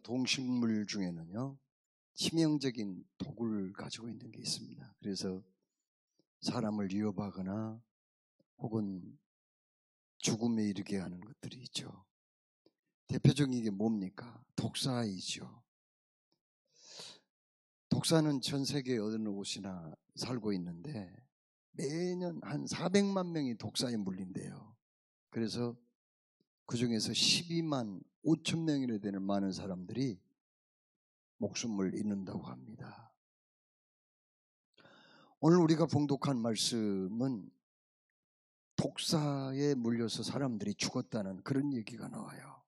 동식물 중에는요, 치명적인 독을 가지고 있는 게 있습니다. 그래서 사람을 위협하거나 혹은 죽음에 이르게 하는 것들이 있죠. 대표적인 게 뭡니까? 독사이죠. 독사는 전 세계 어느 곳이나 살고 있는데 매년 한 400만 명이 독사에 물린대요. 그래서 그 중에서 12만 5천 명이나 되는 많은 사람들이 목숨을 잃는다고 합니다. 오늘 우리가 봉독한 말씀은 독사에 물려서 사람들이 죽었다는 그런 얘기가 나와요.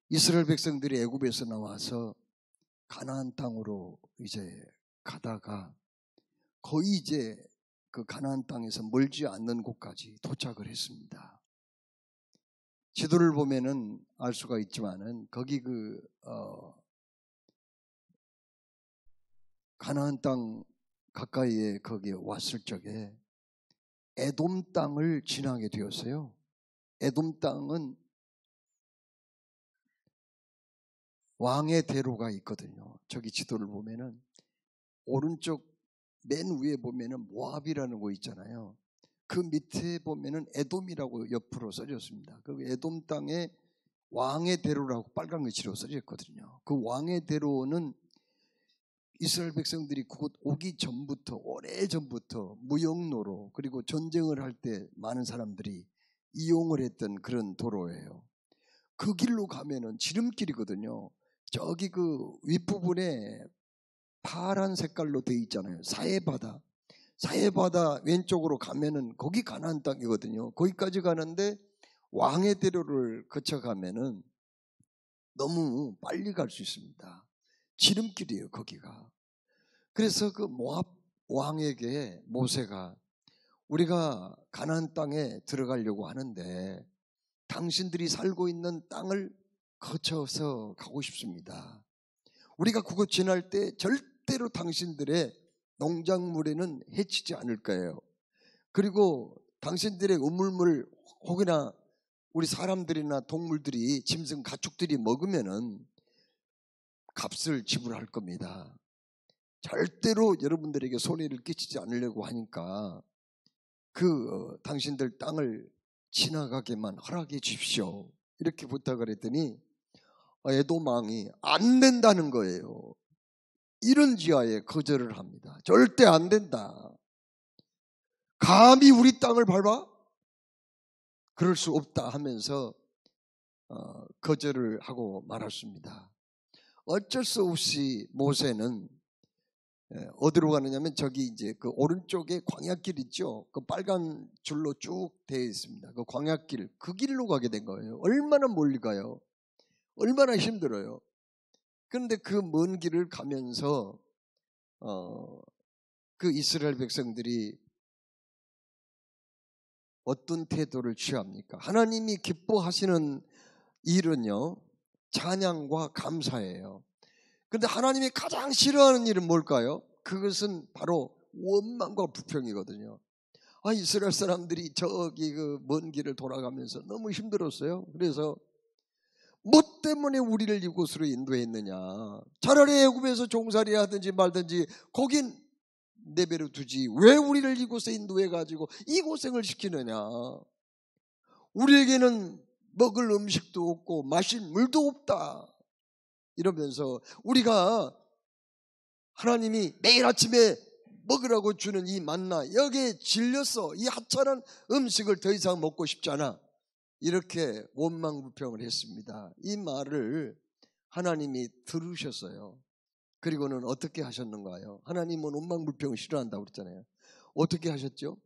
이스라엘 백성들이 애굽에서 나와서 가나안 땅으로 이제 가다가 거의 이제 그 가나안 땅에서 멀지 않는 곳까지 도착을 했습니다. 지도를 보면은 알 수가 있지만은 거기 가나안 땅 가까이에 거기에 왔을 적에 에돔 땅을 지나게 되었어요. 에돔 땅은 왕의 대로가 있거든요. 저기 지도를 보면은 오른쪽 맨 위에 보면은 모압이라는 곳 있잖아요. 그 밑에 보면은 에돔이라고 옆으로 써졌습니다. 그 에돔 땅에 왕의 대로라고 빨간 글씨로 써졌거든요. 그 왕의 대로는 이스라엘 백성들이 그곳 오기 전부터, 오래전부터 무역로로, 그리고 전쟁을 할 때 많은 사람들이 이용을 했던 그런 도로예요. 그 길로 가면은 지름길이거든요. 저기 그 윗부분에 파란 색깔로 되어 있잖아요. 사해바다. 사해바다 왼쪽으로 가면은 거기 가나안 땅이거든요. 거기까지 가는데 왕의 대로를 거쳐가면은 너무 빨리 갈 수 있습니다. 지름길이에요, 거기가. 그래서 그 모압 왕에게 모세가 우리가 가나안 땅에 들어가려고 하는데 당신들이 살고 있는 땅을 거쳐서 가고 싶습니다. 우리가 그곳 지날 때 절대로 당신들의 농작물에는 해치지 않을 거예요. 그리고 당신들의 우물물 혹여나 우리 사람들이나 동물들이 짐승 가축들이 먹으면은 값을 지불할 겁니다. 절대로 여러분들에게 손해를 끼치지 않으려고 하니까 당신들 땅을 지나가게만 허락해 주십시오. 이렇게 부탁을 했더니 에돔 왕이 안 된다는 거예요. 이런 지하에 거절을 합니다. 절대 안 된다. 감히 우리 땅을 밟아? 그럴 수 없다 하면서 거절을 하고 말았습니다. 어쩔 수 없이 모세는 어디로 가느냐면 저기 이제 그 오른쪽에 광야길 있죠. 그 빨간 줄로 쭉 되어 있습니다. 그 광야길, 그 길로 가게 된 거예요. 얼마나 멀리 가요? 얼마나 힘들어요. 그런데 그 먼 길을 가면서 그 이스라엘 백성들이 어떤 태도를 취합니까? 하나님이 기뻐하시는 일은요, 찬양과 감사예요. 그런데 하나님이 가장 싫어하는 일은 뭘까요? 그것은 바로 원망과 불평이거든요. 이스라엘 사람들이 저기 그 먼 길을 돌아가면서 너무 힘들었어요. 그래서 뭐 때문에 우리를 이곳으로 인도했느냐? 차라리 애굽에서 종살이 하든지 말든지 거긴 내버려 두지 왜 우리를 이곳에 인도해가지고 이 고생을 시키느냐? 우리에게는 먹을 음식도 없고 마실 물도 없다. 이러면서 우리가 하나님이 매일 아침에 먹으라고 주는 이 만나 여기에 질렸어. 이 하찮은 음식을 더 이상 먹고 싶지 않아. 이렇게 원망불평을 했습니다. 이 말을 하나님이 들으셨어요. 그리고는 어떻게 하셨는가요? 하나님은 원망불평을 싫어한다고 그랬잖아요. 어떻게 하셨죠?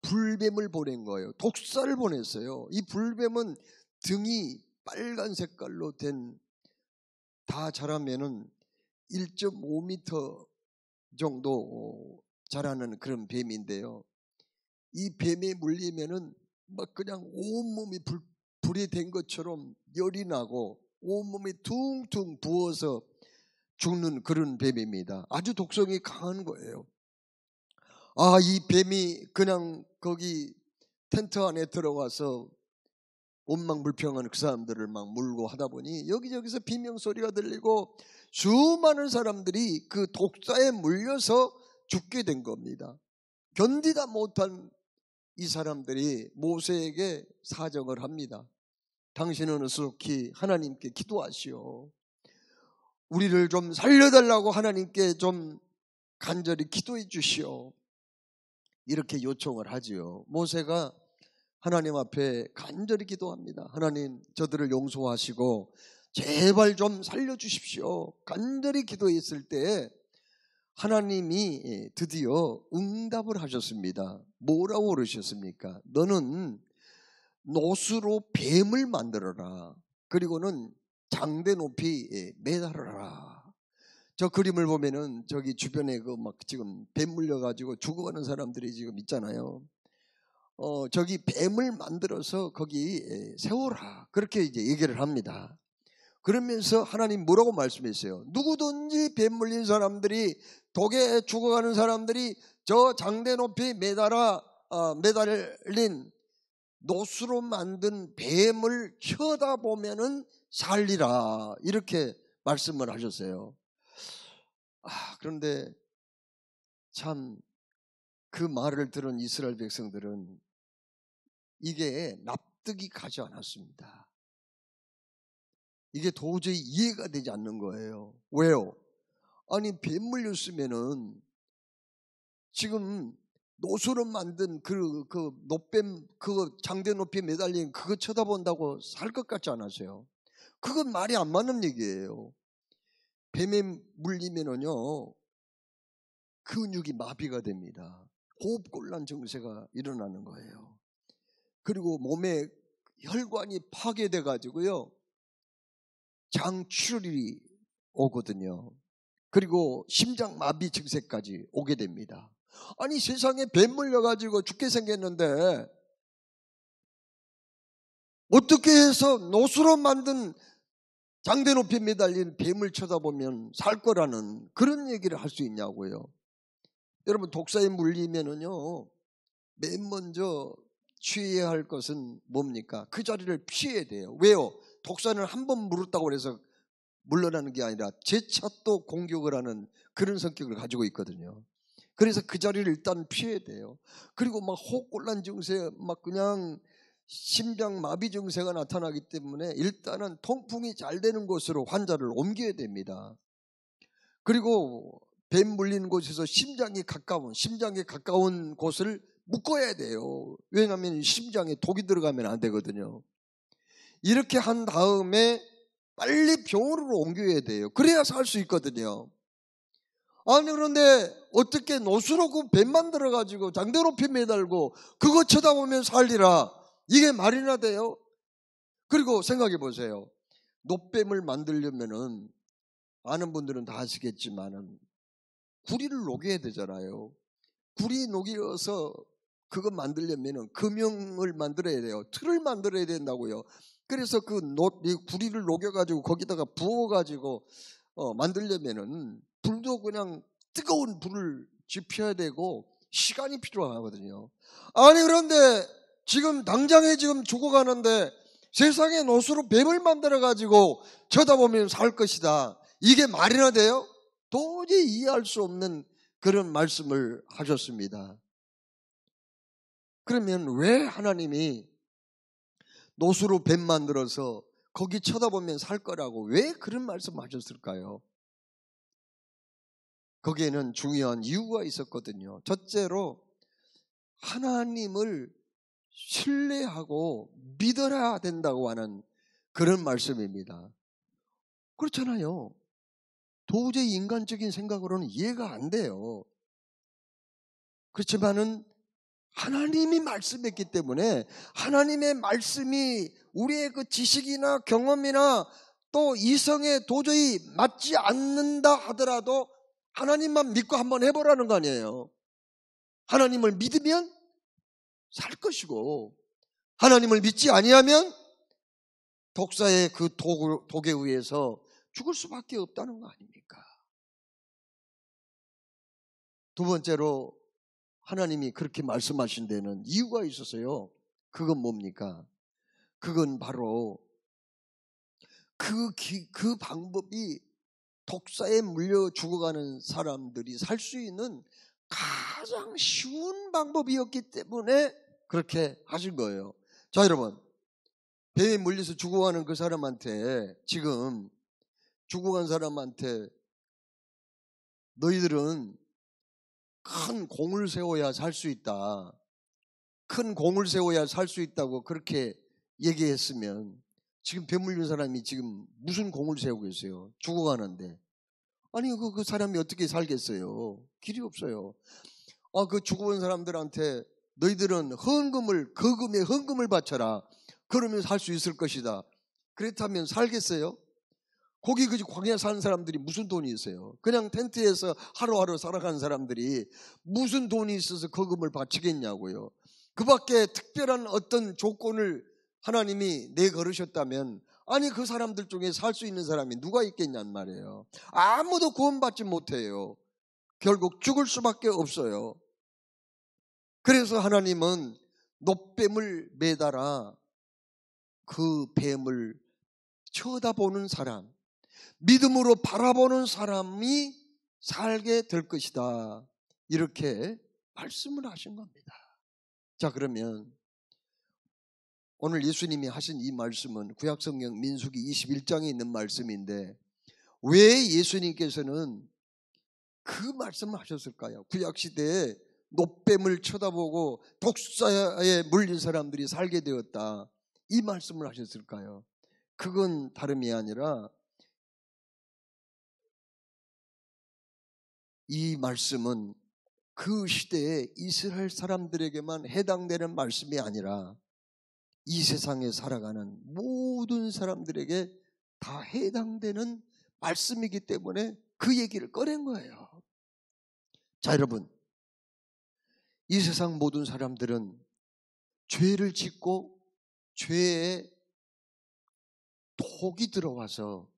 불뱀을 보낸 거예요. 독사를 보냈어요. 이 불뱀은 등이 빨간 색깔로 된, 다 자라면은 1.5m 정도 자라는 그런 뱀인데요. 이 뱀에 물리면은 막 그냥 온몸이 불이 된 것처럼 열이 나고 온몸이 퉁퉁 부어서 죽는 그런 뱀입니다. 아주 독성이 강한 거예요. 이 뱀이 그냥 거기 텐트 안에 들어가서 원망불평한 그 사람들을 막 물고 하다 보니 여기저기서 비명소리가 들리고 수많은 사람들이 그 독사에 물려서 죽게 된 겁니다. 견디다 못한 이 사람들이 모세에게 사정을 합니다. 당신은 어수룩히 하나님께 기도하시오. 우리를 좀 살려달라고 하나님께 좀 간절히 기도해 주시오. 이렇게 요청을 하지요. 모세가 하나님 앞에 간절히 기도합니다. 하나님, 저들을 용서하시고 제발 좀 살려주십시오. 간절히 기도했을 때 하나님이 드디어 응답을 하셨습니다. 뭐라고 그러셨습니까? 너는 노수로 뱀을 만들어라. 그리고는 장대 높이 매달아라. 저 그림을 보면은 저기 주변에 그 막 지금 뱀 물려가지고 죽어가는 사람들이 지금 있잖아요. 저기 뱀을 만들어서 거기 세워라. 그렇게 이제 얘기를 합니다. 그러면서 하나님 뭐라고 말씀했어요? 누구든지 뱀 물린 사람들이, 독에 죽어가는 사람들이 저 장대 높이 매달린 노수로 만든 뱀을 쳐다보면은 살리라. 이렇게 말씀을 하셨어요. 그런데 참 그 말을 들은 이스라엘 백성들은 이게 납득이 가지 않았습니다. 이게 도저히 이해가 되지 않는 거예요. 왜요? 아니, 뱀 물렸으면은 지금 노수로 만든 그 노뱀, 그 장대 높이 매달린 그거 쳐다본다고 살 것 같지 않으세요? 그건 말이 안 맞는 얘기예요. 뱀에 물리면은요, 근육이 마비가 됩니다. 호흡곤란 증세가 일어나는 거예요. 그리고 몸에 혈관이 파괴돼 가지고요, 장출이 오거든요. 그리고 심장 마비 증세까지 오게 됩니다. 아니, 세상에 뱀 물려가지고 죽게 생겼는데 어떻게 해서 노수로 만든 장대 높이 매달린 뱀을 쳐다보면 살 거라는 그런 얘기를 할 수 있냐고요. 여러분, 독사에 물리면은요, 맨 먼저 취해야 할 것은 뭡니까? 그 자리를 피해야 돼요. 왜요? 독사는 한 번 물었다고 해서 물러나는 게 아니라 재차 또 공격을 하는 그런 성격을 가지고 있거든요. 그래서 그 자리를 일단 피해야 돼요. 그리고 막 호흡곤란 증세, 막 그냥 심장 마비 증세가 나타나기 때문에 일단은 통풍이 잘 되는 곳으로 환자를 옮겨야 됩니다. 그리고 뱀 물리는 곳에서 심장에 가까운 곳을 묶어야 돼요. 왜냐하면 심장에 독이 들어가면 안 되거든요. 이렇게 한 다음에 빨리 병원으로 옮겨야 돼요. 그래야 살 수 있거든요. 아니, 그런데 어떻게 노수로 그 뱀 만들어가지고 장대 높이 매달고 그거 쳐다보면 살리라. 이게 말이나 돼요? 그리고 생각해 보세요. 노뱀을 만들려면은 아는 분들은 다 아시겠지만은 구리를 녹여야 되잖아요. 구리 녹여서 그거 만들려면은 금형을 만들어야 돼요. 틀을 만들어야 된다고요. 그래서 이 구리를 녹여가지고 거기다가 부어가지고 만들려면은 불도 그냥 뜨거운 불을 지펴야 되고 시간이 필요하거든요. 아니, 그런데 지금 당장에 지금 죽어가는데 세상에 노수로 뱀을 만들어가지고 쳐다보면 살 것이다. 이게 말이나 돼요? 도저히 이해할 수 없는 그런 말씀을 하셨습니다. 그러면 왜 하나님이 노수로 뱀 만들어서 거기 쳐다보면 살 거라고 왜 그런 말씀 하셨을까요? 거기에는 중요한 이유가 있었거든요. 첫째로 하나님을 신뢰하고 믿어야 된다고 하는 그런 말씀입니다. 그렇잖아요. 도저히 인간적인 생각으로는 이해가 안 돼요. 그렇지만은 하나님이 말씀했기 때문에 하나님의 말씀이 우리의 그 지식이나 경험이나 또 이성에 도저히 맞지 않는다 하더라도 하나님만 믿고 한번 해보라는 거 아니에요. 하나님을 믿으면 살 것이고 하나님을 믿지 아니하면 독사의 그 독에 의해서 죽을 수밖에 없다는 거 아닙니까? 두 번째로 하나님이 그렇게 말씀하신 데는 이유가 있었어요. 그건 뭡니까? 그건 바로 그 방법이 독사에 물려 죽어가는 사람들이 살 수 있는 가장 쉬운 방법이었기 때문에 그렇게 하신 거예요. 자, 여러분, 배에 물려서 죽어가는 그 사람한테, 지금 죽어간 사람한테 너희들은 큰 공을 세워야 살 수 있다, 큰 공을 세워야 살 수 있다고 그렇게 얘기했으면 지금 배 물린 사람이 지금 무슨 공을 세우고 계세요? 죽어가는데. 아니 그 사람이 어떻게 살겠어요? 길이 없어요. 그 죽어온 사람들한테 너희들은 거금에 헌금을 바쳐라, 그러면 살 수 있을 것이다, 그렇다면 살겠어요? 거기 그 광야 사는 사람들이 무슨 돈이 있어요? 그냥 텐트에서 하루하루 살아가는 사람들이 무슨 돈이 있어서 거금을 바치겠냐고요. 그 밖에 특별한 어떤 조건을 하나님이 내걸으셨다면, 아니 그 사람들 중에 살 수 있는 사람이 누가 있겠냔 말이에요. 아무도 구원받지 못해요. 결국 죽을 수밖에 없어요. 그래서 하나님은 놋뱀을 매달아 그 뱀을 쳐다보는 사람, 믿음으로 바라보는 사람이 살게 될 것이다, 이렇게 말씀을 하신 겁니다. 자, 그러면 오늘 예수님이 하신 이 말씀은 구약성경 민수기 21장에 있는 말씀인데, 왜 예수님께서는 그 말씀을 하셨을까요? 구약시대에 놋뱀을 쳐다보고 독사에 물린 사람들이 살게 되었다, 이 말씀을 하셨을까요? 그건 다름이 아니라 이 말씀은 그 시대에 이스라엘 사람들에게만 해당되는 말씀이 아니라 이 세상에 살아가는 모든 사람들에게 다 해당되는 말씀이기 때문에 그 얘기를 꺼낸 거예요. 자, 여러분, 이 세상 모든 사람들은 죄를 짓고 죄에 독이 들어와서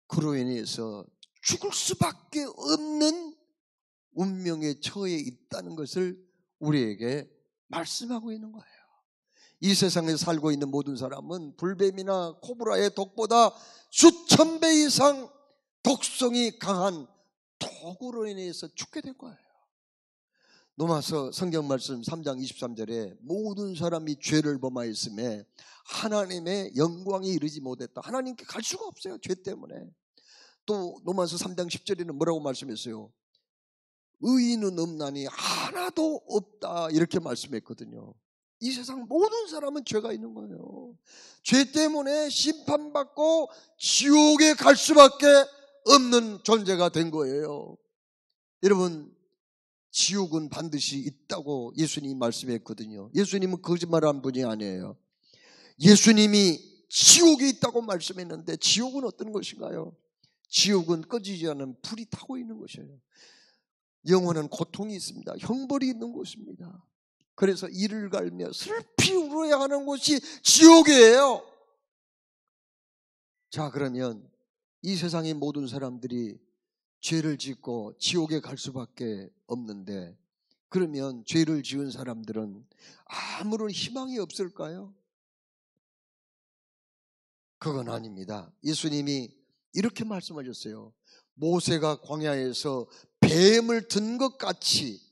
그로 인해서 죽을 수밖에 없는 운명에 처해 있다는 것을 우리에게 말씀하고 있는 거예요. 이 세상에 살고 있는 모든 사람은 불뱀이나 코브라의 독보다 수천 배 이상 독성이 강한 독으로 인해서 죽게 될 거예요. 로마서 성경 말씀 3장 23절에 모든 사람이 죄를 범하였음에 하나님의 영광에 이르지 못했다. 하나님께 갈 수가 없어요, 죄 때문에. 또 로마서 3장 10절에는 뭐라고 말씀했어요? 의인은 없나니 하나도 없다, 이렇게 말씀했거든요. 이 세상 모든 사람은 죄가 있는 거예요. 죄 때문에 심판받고 지옥에 갈 수밖에 없는 존재가 된 거예요. 여러분, 지옥은 반드시 있다고 예수님이 말씀했거든요. 예수님은 거짓말한 분이 아니에요. 예수님이 지옥이 있다고 말씀했는데, 지옥은 어떤 것인가요? 지옥은 꺼지지 않은 불이 타고 있는 것이에요. 영원한 고통이 있습니다. 형벌이 있는 곳입니다. 그래서 이를 갈며 슬피 울어야 하는 곳이 지옥이에요. 자, 그러면 이 세상의 모든 사람들이 죄를 짓고 지옥에 갈 수밖에 없는데, 그러면 죄를 지은 사람들은 아무런 희망이 없을까요? 그건 아닙니다. 예수님이 이렇게 말씀하셨어요. 모세가 광야에서 뱀을 든 것 같이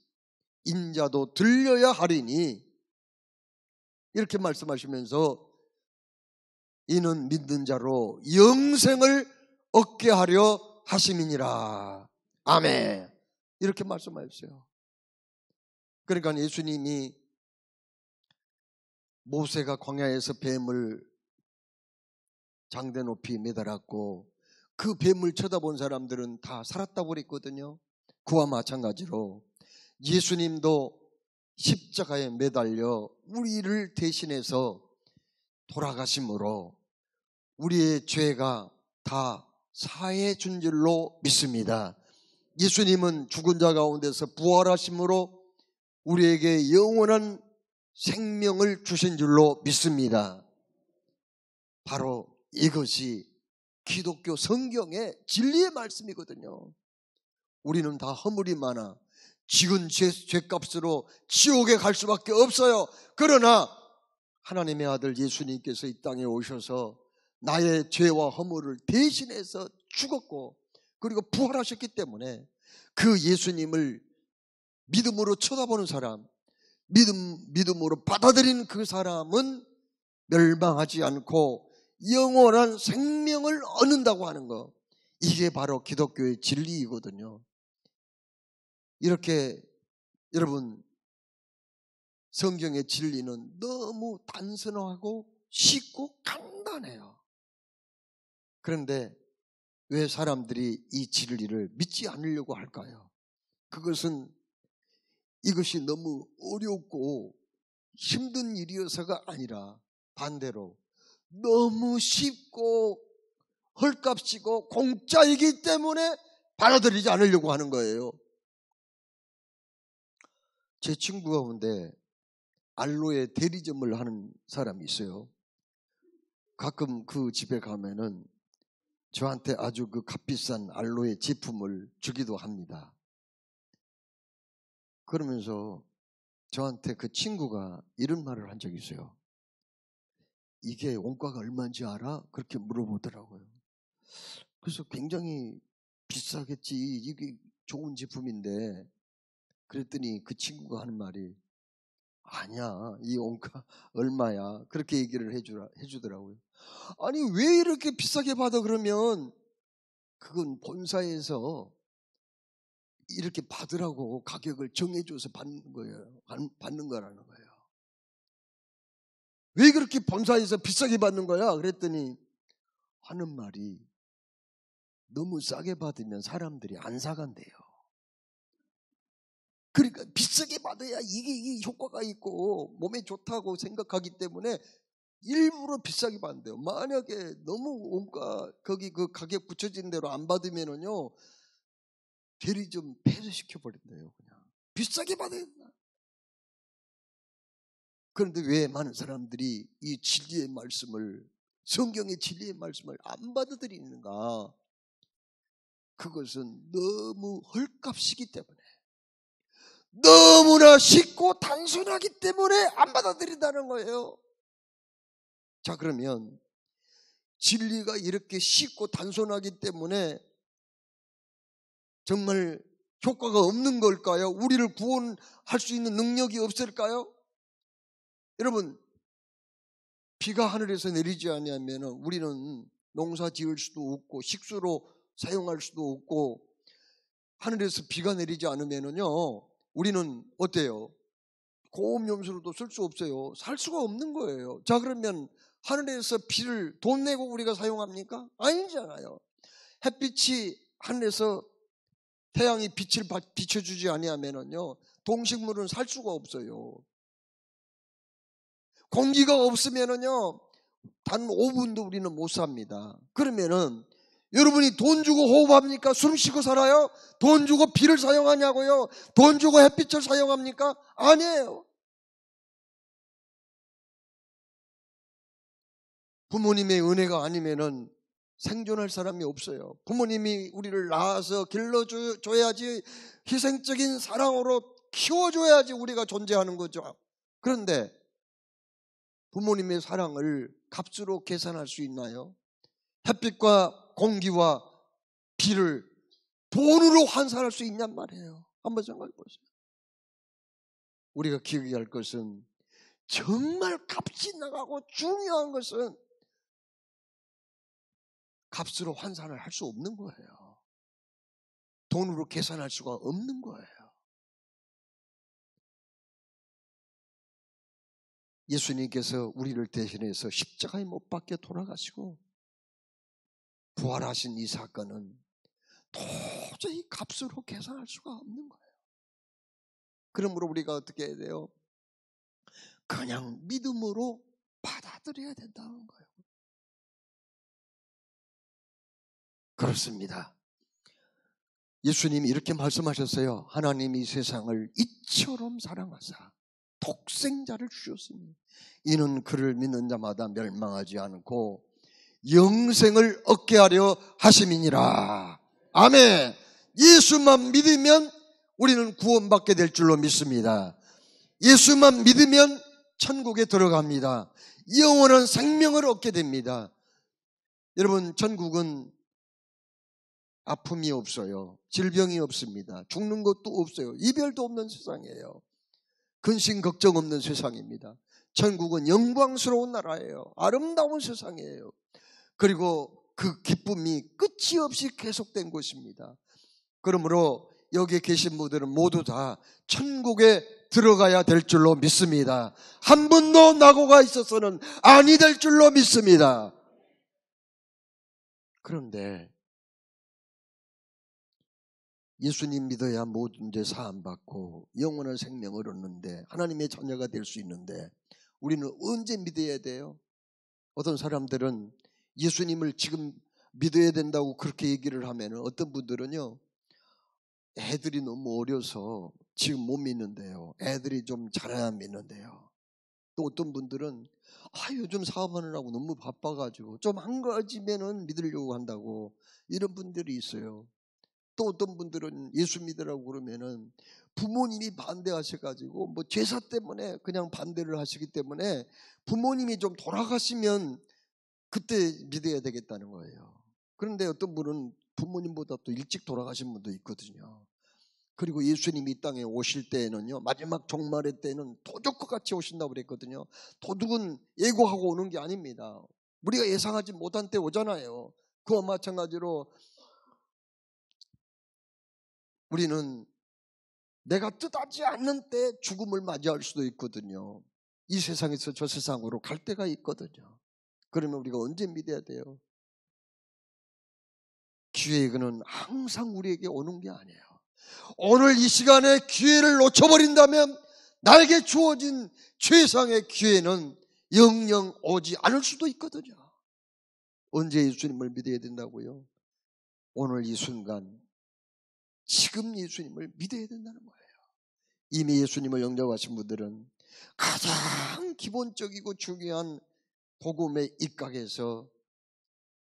인자도 들려야 하리니, 이렇게 말씀하시면서 이는 믿는 자로 영생을 얻게 하려 하심이니라. 아멘. 이렇게 말씀하셨어요. 그러니까 예수님이 모세가 광야에서 뱀을 장대 높이 매달았고 그 뱀을 쳐다본 사람들은 다 살았다고 그랬거든요. 그와 마찬가지로 예수님도 십자가에 매달려 우리를 대신해서 돌아가심으로 우리의 죄가 다 사해 준 줄로 믿습니다. 예수님은 죽은 자 가운데서 부활하심으로 우리에게 영원한 생명을 주신 줄로 믿습니다. 바로 이것이 기독교 성경의 진리의 말씀이거든요. 우리는 다 허물이 많아 지은 죄값으로 지옥에 갈 수밖에 없어요. 그러나 하나님의 아들 예수님께서 이 땅에 오셔서 나의 죄와 허물을 대신해서 죽었고 그리고 부활하셨기 때문에 그 예수님을 믿음으로 쳐다보는 사람, 믿음으로 받아들이는 그 사람은 멸망하지 않고 영원한 생명을 얻는다고 하는 것, 이게 바로 기독교의 진리이거든요. 이렇게 여러분, 성경의 진리는 너무 단순하고 쉽고 간단해요. 그런데 왜 사람들이 이 진리를 믿지 않으려고 할까요? 그것은 이것이 너무 어렵고 힘든 일이어서가 아니라 반대로 너무 쉽고 헐값이고 공짜이기 때문에 받아들이지 않으려고 하는 거예요. 제 친구 가운데 알로에 대리점을 하는 사람이 있어요. 가끔 그 집에 가면은 저한테 아주 그 값비싼 알로에 제품을 주기도 합니다. 그러면서 저한테 그 친구가 이런 말을 한 적이 있어요. 이게 원가가 얼마인지 알아? 그렇게 물어보더라고요. 그래서 굉장히 비싸겠지, 이게 좋은 제품인데, 그랬더니 그 친구가 하는 말이 아니야, 이 원가 얼마야, 그렇게 얘기를 해주더라고요. 아니 왜 이렇게 비싸게 받아? 그러면 그건 본사에서 이렇게 받으라고 가격을 정해줘서 받는 거예요. 받는 거라는 거예요. 왜 그렇게 본사에서 비싸게 받는 거야? 그랬더니 하는 말이 너무 싸게 받으면 사람들이 안 사간대요. 그러니까 비싸게 받아야 이게 효과가 있고 몸에 좋다고 생각하기 때문에 일부러 비싸게 받는데요. 만약에 너무 원가 거기 그 가격 붙여진 대로 안 받으면은요, 대리점 폐쇄시켜 버린대요. 그냥 비싸게 받아야 된다. 그런데 왜 많은 사람들이 이 진리의 말씀을, 성경의 진리의 말씀을 안 받아들이는가? 그것은 너무 헐값이기 때문에, 너무나 쉽고 단순하기 때문에 안 받아들인다는 거예요. 자, 그러면 진리가 이렇게 쉽고 단순하기 때문에 정말 효과가 없는 걸까요? 우리를 구원할 수 있는 능력이 없을까요? 여러분, 비가 하늘에서 내리지 않으면 우리는 농사 지을 수도 없고 식수로 사용할 수도 없고, 하늘에서 비가 내리지 않으면요, 우리는 어때요? 고음염소로도 쓸 수 없어요. 살 수가 없는 거예요. 자, 그러면 하늘에서 비를 돈 내고 우리가 사용합니까? 아니잖아요. 햇빛이 하늘에서 태양이 빛을 비춰주지 아니하면요, 동식물은 살 수가 없어요. 공기가 없으면요, 단 5분도 우리는 못 삽니다. 그러면은 여러분이 돈 주고 호흡합니까? 숨 쉬고 살아요? 돈 주고 비를 사용하냐고요? 돈 주고 햇빛을 사용합니까? 아니에요. 부모님의 은혜가 아니면은 생존할 사람이 없어요. 부모님이 우리를 낳아서 길러줘야지, 희생적인 사랑으로 키워줘야지 우리가 존재하는 거죠. 그런데 부모님의 사랑을 값으로 계산할 수 있나요? 햇빛과 공기와 비를 돈으로 환산할 수 있냔 말이에요. 한번 생각해 보세요. 우리가 기억해야 할 것은, 정말 값이 나가고 중요한 것은 값으로 환산을 할 수 없는 거예요. 돈으로 계산할 수가 없는 거예요. 예수님께서 우리를 대신해서 십자가에 못 박혀 돌아가시고 부활하신 이 사건은 도저히 값으로 계산할 수가 없는 거예요. 그러므로 우리가 어떻게 해야 돼요? 그냥 믿음으로 받아들여야 된다는 거예요. 그렇습니다. 예수님이 이렇게 말씀하셨어요. 하나님이 세상을 이처럼 사랑하사 독생자를 주셨으니 이는 그를 믿는 자마다 멸망하지 않고 영생을 얻게 하려 하심이니라. 아멘. 예수만 믿으면 우리는 구원받게 될 줄로 믿습니다. 예수만 믿으면 천국에 들어갑니다. 영원한 생명을 얻게 됩니다. 여러분, 천국은 아픔이 없어요. 질병이 없습니다. 죽는 것도 없어요. 이별도 없는 세상이에요. 근심 걱정 없는 세상입니다. 천국은 영광스러운 나라예요. 아름다운 세상이에요. 그리고 그 기쁨이 끝이 없이 계속된 곳입니다. 그러므로 여기 계신 분들은 모두 다 천국에 들어가야 될 줄로 믿습니다. 한 분도 낙오가 있어서는 아니 될 줄로 믿습니다. 그런데 예수님 믿어야 모든 죄 사함받고 영원한 생명을 얻는데, 하나님의 자녀가 될 수 있는데 우리는 언제 믿어야 돼요? 어떤 사람들은 예수님을 지금 믿어야 된다고 그렇게 얘기를 하면, 어떤 분들은요, 애들이 너무 어려서 지금 못 믿는데요, 애들이 좀 자라야 믿는데요. 또 어떤 분들은 요즘 사업하느라고 너무 바빠가지고 좀 한가해지면은 믿으려고 한다고, 이런 분들이 있어요. 또 어떤 분들은 예수 믿으라고 그러면은 부모님이 반대하셔가지고 뭐 제사 때문에 그냥 반대를 하시기 때문에 부모님이 좀 돌아가시면 그때 믿어야 되겠다는 거예요. 그런데 어떤 분은 부모님보다 또 일찍 돌아가신 분도 있거든요. 그리고 예수님이 이 땅에 오실 때에는요, 마지막 종말의 때는 도둑과 같이 오신다고 그랬거든요. 도둑은 예고하고 오는 게 아닙니다. 우리가 예상하지 못한 때 오잖아요. 그와 마찬가지로 우리는 내가 뜻하지 않는 때 죽음을 맞이할 수도 있거든요. 이 세상에서 저 세상으로 갈 때가 있거든요. 그러면 우리가 언제 믿어야 돼요? 기회는 항상 우리에게 오는 게 아니에요. 오늘 이 시간에 기회를 놓쳐버린다면 나에게 주어진 최상의 기회는 영영 오지 않을 수도 있거든요. 언제 예수님을 믿어야 된다고요? 오늘 이 순간, 지금 예수님을 믿어야 된다는 거예요. 이미 예수님을 영접하신 분들은 가장 기본적이고 중요한 복음의 입각에서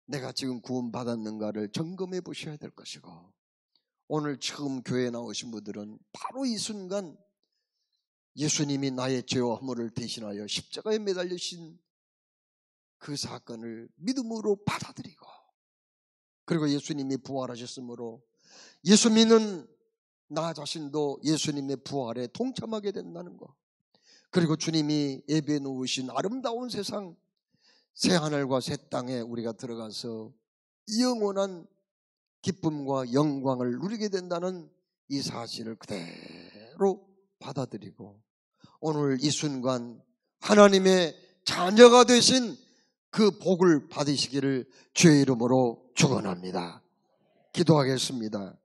내가 지금 구원받았는가를 점검해 보셔야 될 것이고, 오늘 처음 교회에 나오신 분들은 바로 이 순간 예수님이 나의 죄와 허물을 대신하여 십자가에 매달리신 그 사건을 믿음으로 받아들이고, 그리고 예수님이 부활하셨으므로 예수 믿는 나 자신도 예수님의 부활에 동참하게 된다는 것, 그리고 주님이 예배해 놓으신 아름다운 세상, 새 하늘과 새 땅에 우리가 들어가서 영원한 기쁨과 영광을 누리게 된다는 이 사실을 그대로 받아들이고, 오늘 이 순간 하나님의 자녀가 되신 그 복을 받으시기를 주의 이름으로 축원합니다. 기도하겠습니다.